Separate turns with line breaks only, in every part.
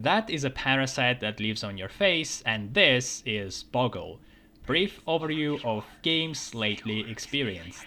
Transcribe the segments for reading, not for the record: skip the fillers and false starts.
That is a parasite that lives on your face, and this is Bogle. Brief overview of games lately experienced.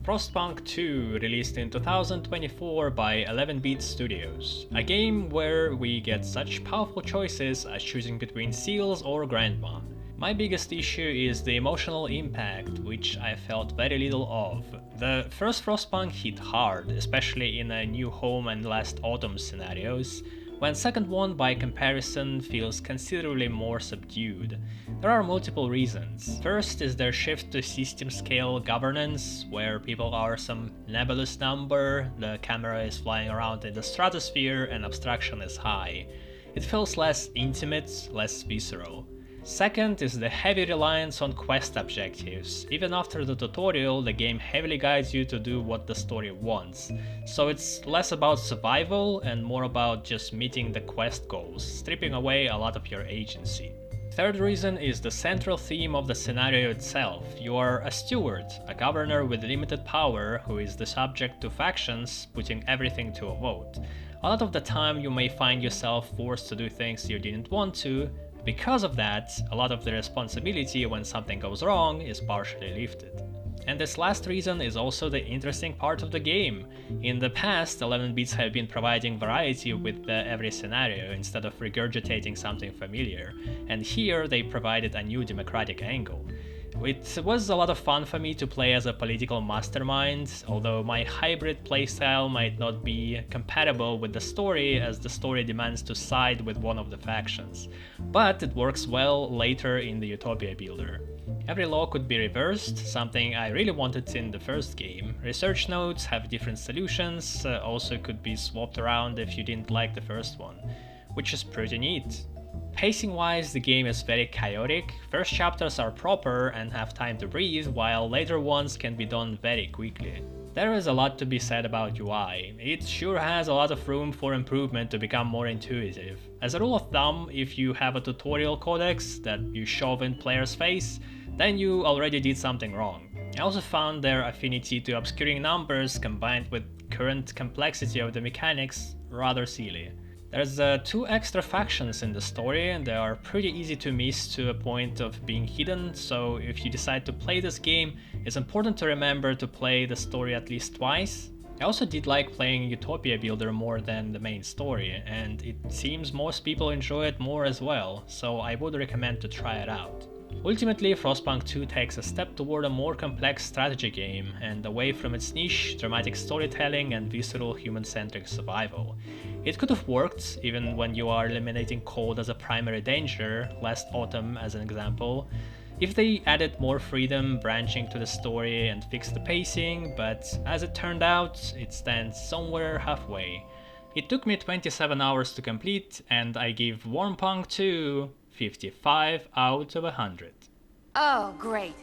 Frostpunk 2 released in 2024 by 11-bit Studios, a game where we get such powerful choices as choosing between Seals or Grandma. My biggest issue is the emotional impact, which I felt very little of. The first Frostpunk hit hard, especially in a New Home and Last Autumn scenarios, when second one by comparison feels considerably more subdued. There are multiple reasons. First is their shift to system scale governance, where people are some nebulous number, the camera is flying around in the stratosphere and abstraction is high. It feels less intimate, less visceral. Second is the heavy reliance on quest objectives. Even after the tutorial, the game heavily guides you to do what the story wants. So it's less about survival and more about just meeting the quest goals, stripping away a lot of your agency. Third reason is the central theme of the scenario itself. You are a steward, a governor with limited power who is the subject to factions putting everything to a vote. A lot of the time you may find yourself forced to do things you didn't want to. Because of that, a lot of the responsibility when something goes wrong is partially lifted. And this last reason is also the interesting part of the game. In the past, 11 bits have been providing variety with every scenario instead of regurgitating something familiar, and here they provided a new democratic angle. It was a lot of fun for me to play as a political mastermind, although my hybrid playstyle might not be compatible with the story as the story demands to side with one of the factions, but it works well later in the Utopia builder. Every law could be reversed, something I really wanted in the first game. Research nodes have different solutions, also could be swapped around if you didn't like the first one, which is pretty neat. Pacing-wise, the game is very chaotic. First chapters are proper and have time to breathe, while later ones can be done very quickly. There is a lot to be said about UI. It sure has a lot of room for improvement to become more intuitive. As a rule of thumb, if you have a tutorial codex that you shove in player's face, then you already did something wrong. I also found their affinity to obscuring numbers combined with current complexity of the mechanics rather silly. There's 2 extra factions in the story, and they are pretty easy to miss to a point of being hidden, so if you decide to play this game, it's important to remember to play the story at least twice. I also did like playing Utopia Builder more than the main story, and it seems most people enjoy it more as well, so I would recommend to try it out. Ultimately, Frostpunk 2 takes a step toward a more complex strategy game, and away from its niche, dramatic storytelling and visceral human-centric survival. It could have worked, even when you are eliminating cold as a primary danger, Last Autumn as an example, if they added more freedom branching to the story and fixed the pacing, but as it turned out, it stands somewhere halfway. It took me 27 hours to complete, and I give Warmpunk 2 55 out of 100.
Oh, great.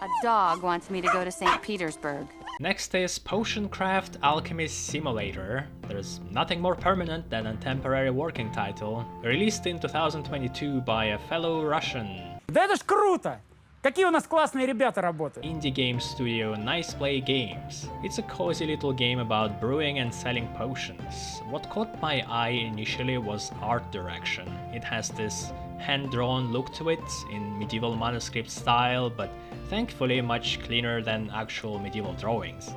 A dog wants me to go to St. Petersburg.
Next is Potion Craft Alchemist Simulator. There's nothing more permanent than a temporary working title, released in 2022 by a fellow Russian.
Да это ж круто! Какие у нас классные ребята работают.
Indie game studio Nice Play Games. It's a cozy little game about brewing and selling potions. What caught my eye initially was art direction. It has this hand-drawn look to it in medieval manuscript style, but thankfully much cleaner than actual medieval drawings.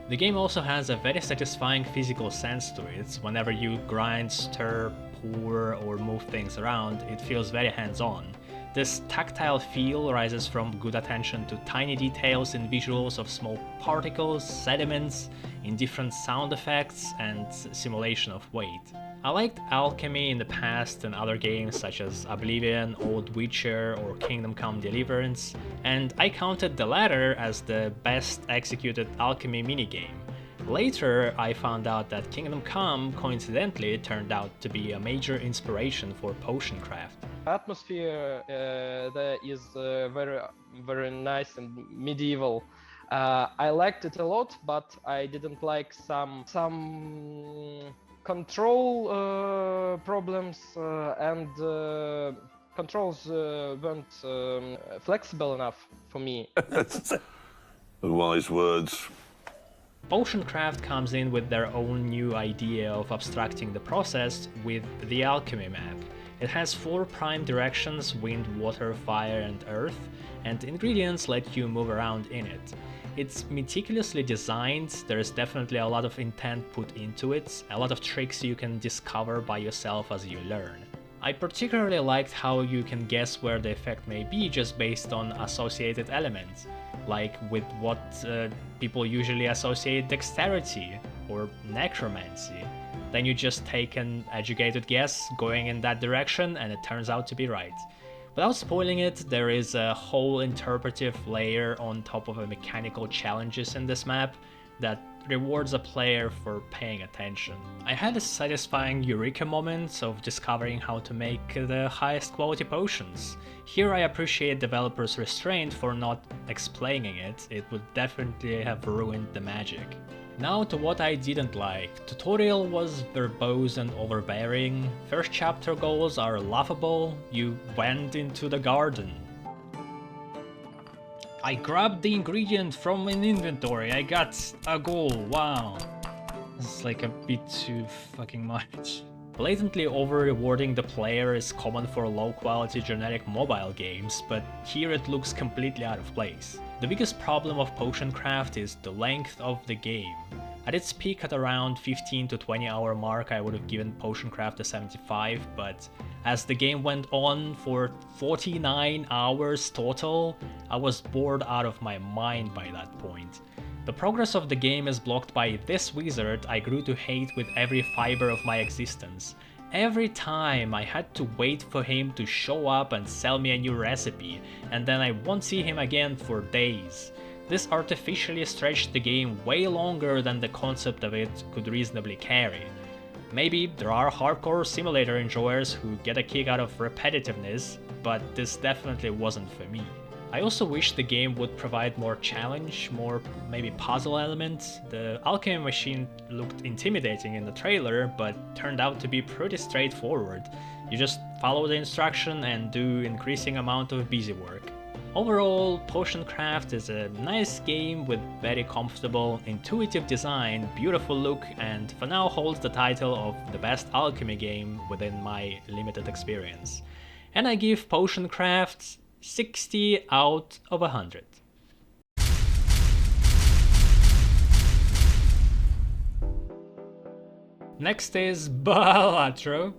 The game also has a very satisfying physical sense to it. Whenever you grind, stir, pour, or move things around, it feels very hands-on. This tactile feel rises from good attention to tiny details in visuals of small particles, sediments, indifferent sound effects, and simulation of weight. I liked alchemy in the past and other games such as Oblivion, Old Witcher, or Kingdom Come Deliverance, and I counted the latter as the best executed alchemy minigame. Later, I found out that Kingdom Come coincidentally turned out to be a major inspiration for potion craft.
Atmosphere there is very nice and medieval. I liked it a lot, but I didn't like some control problems and controls weren't flexible enough for me.
Wise words.
Potion craft comes in with their own new idea of abstracting the process with the alchemy map. It has 4 prime directions: wind, water, fire and earth, and ingredients let you move around in it. It's meticulously designed, there's definitely a lot of intent put into it, a lot of tricks you can discover by yourself as you learn. I particularly liked how you can guess where the effect may be just based on associated elements, like with what people usually associate dexterity or necromancy. Then you just take an educated guess going in that direction and it turns out to be right. Without spoiling it, there is a whole interpretive layer on top of the mechanical challenges in this map that rewards a player for paying attention. I had a satisfying eureka moment of discovering how to make the highest quality potions. Here I appreciate developers' restraint for not explaining it, it would definitely have ruined the magic. Now to what I didn't like. Tutorial was verbose and overbearing, first chapter goals are laughable, you went into the garden. I grabbed the ingredient from an inventory, I got a goal, wow. It's like a bit too fucking much. Blatantly over-rewarding the player is common for low-quality generic mobile games, but here it looks completely out of place. The biggest problem of potion craft is the length of the game. At its peak at around 15 to 20 hour mark I would have given potion craft a 75, but as the game went on for 49 hours total, I was bored out of my mind by that point. The progress of the game is blocked by this wizard I grew to hate with every fiber of my existence. Every time I had to wait for him to show up and sell me a new recipe, and then I won't see him again for days. This artificially stretched the game way longer than the concept of it could reasonably carry. Maybe there are hardcore simulator enjoyers who get a kick out of repetitiveness, but this definitely wasn't for me. I also wish the game would provide more challenge, more maybe puzzle elements. The alchemy machine looked intimidating in the trailer, but turned out to be pretty straightforward. You just follow the instruction and do increasing amount of busy work. Overall, Potion Craft is a nice game with very comfortable, intuitive design, beautiful look, and for now holds the title of the best alchemy game within my limited experience. And I give Potion Craft 60 out of 100. Next is Balatro.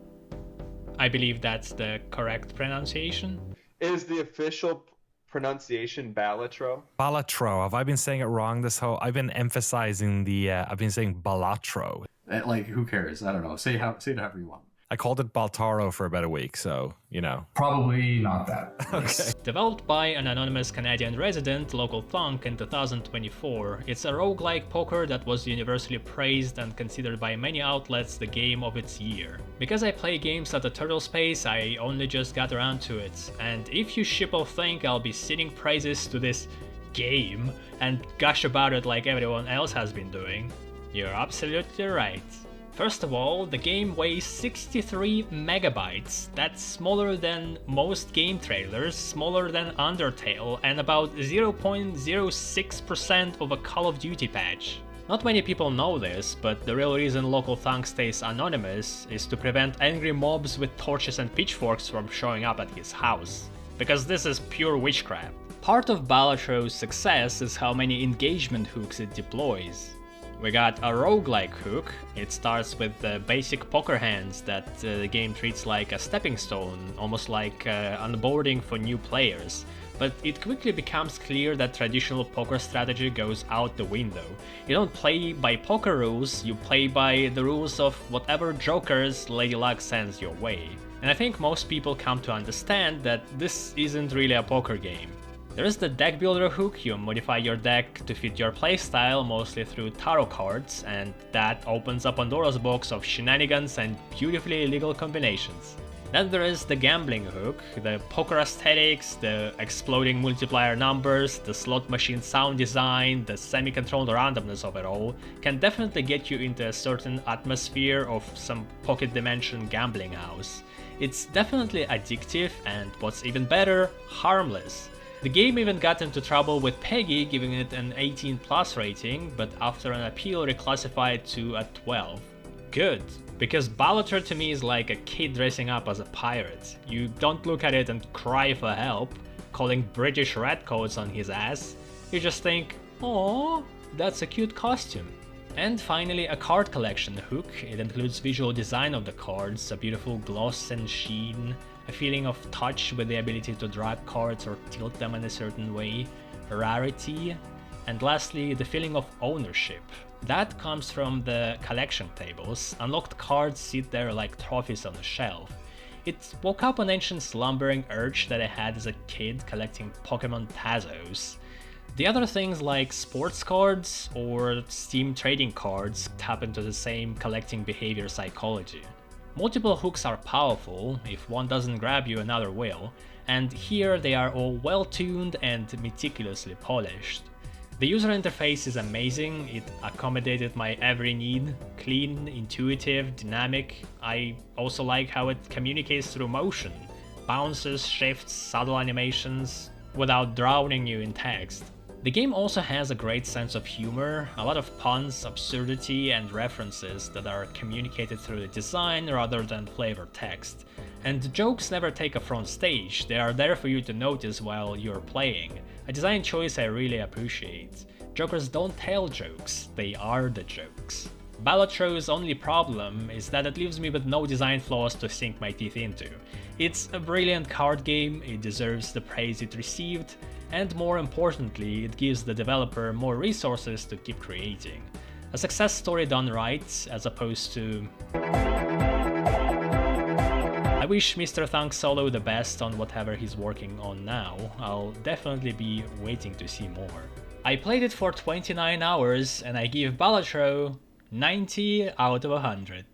I believe that's the correct pronunciation.
Is the official pronunciation Balatro?
Balatro. Have I been saying it wrong this whole? I've been emphasizing the. I've been saying Balatro.
Like, who cares? I don't know. Say it however you want.
I called it Baltaro for about a week, so, you know.
Probably not that.
Okay.
Developed by an anonymous Canadian resident, LouisF in 2024, it's a roguelike poker that was universally praised and considered by many outlets the game of its year. Because I play games at the Turtle Space, I only just got around to it, and if you ship'll think I'll be singing praises to this game and gush about it like everyone else has been doing, you're absolutely right. First of all, the game weighs 63 megabytes, that's smaller than most game trailers, smaller than Undertale, and about 0.06% of a Call of Duty patch. Not many people know this, but the real reason LouisF stays anonymous is to prevent angry mobs with torches and pitchforks from showing up at his house. Because this is pure witchcraft. Part of Balatro's success is how many engagement hooks it deploys. We got a roguelike hook. It starts with the basic poker hands that the game treats like a stepping stone, almost like onboarding for new players. But it quickly becomes clear that traditional poker strategy goes out the window. You don't play by poker rules, you play by the rules of whatever jokers Lady Luck sends your way. And I think most people come to understand that this isn't really a poker game. There is the deck builder hook. You modify your deck to fit your playstyle, mostly through tarot cards, and that opens up Pandora's box of shenanigans and beautifully illegal combinations. Then there is the gambling hook. The poker aesthetics, the exploding multiplier numbers, the slot machine sound design, the semi-controlled randomness of it all can definitely get you into a certain atmosphere of some pocket dimension gambling house. It's definitely addictive and, what's even better, harmless. The game even got into trouble with Peggy, giving it an 18+ rating, but after an appeal reclassified to a 12. Good, because Balatro to me is like a kid dressing up as a pirate. You don't look at it and cry for help, calling British redcoats on his ass. You just think, "Aww, that's a cute costume." And finally, a card collection hook. It includes visual design of the cards, a beautiful gloss and sheen, a feeling of touch with the ability to drag cards or tilt them in a certain way, rarity, and lastly, the feeling of ownership. That comes from the collection tables. Unlocked cards sit there like trophies on a shelf. It woke up an ancient slumbering urge that I had as a kid collecting Pokemon Tazos. The other things like sports cards or Steam trading cards tap into the same collecting behavior psychology. Multiple hooks are powerful. If one doesn't grab you, another will, and here they are all well tuned and meticulously polished. The user interface is amazing. It accommodated my every need. Clean, intuitive, dynamic. I also like how it communicates through motion. Bounces, shifts, subtle animations, without drowning you in text. The game also has a great sense of humor, a lot of puns, absurdity, and references that are communicated through the design rather than flavored text. And the jokes never take a front stage, they are there for you to notice while you're playing, a design choice I really appreciate. Jokers don't tell jokes, they are the jokes. Balatro's only problem is that it leaves me with no design flaws to sink my teeth into. It's a brilliant card game, it deserves the praise it received, and more importantly, it gives the developer more resources to keep creating. A success story done right, as opposed to... I wish Mr. Thunk Solo the best on whatever he's working on now. I'll definitely be waiting to see more. I played it for 29 hours and I give Balatro 90 out of 100.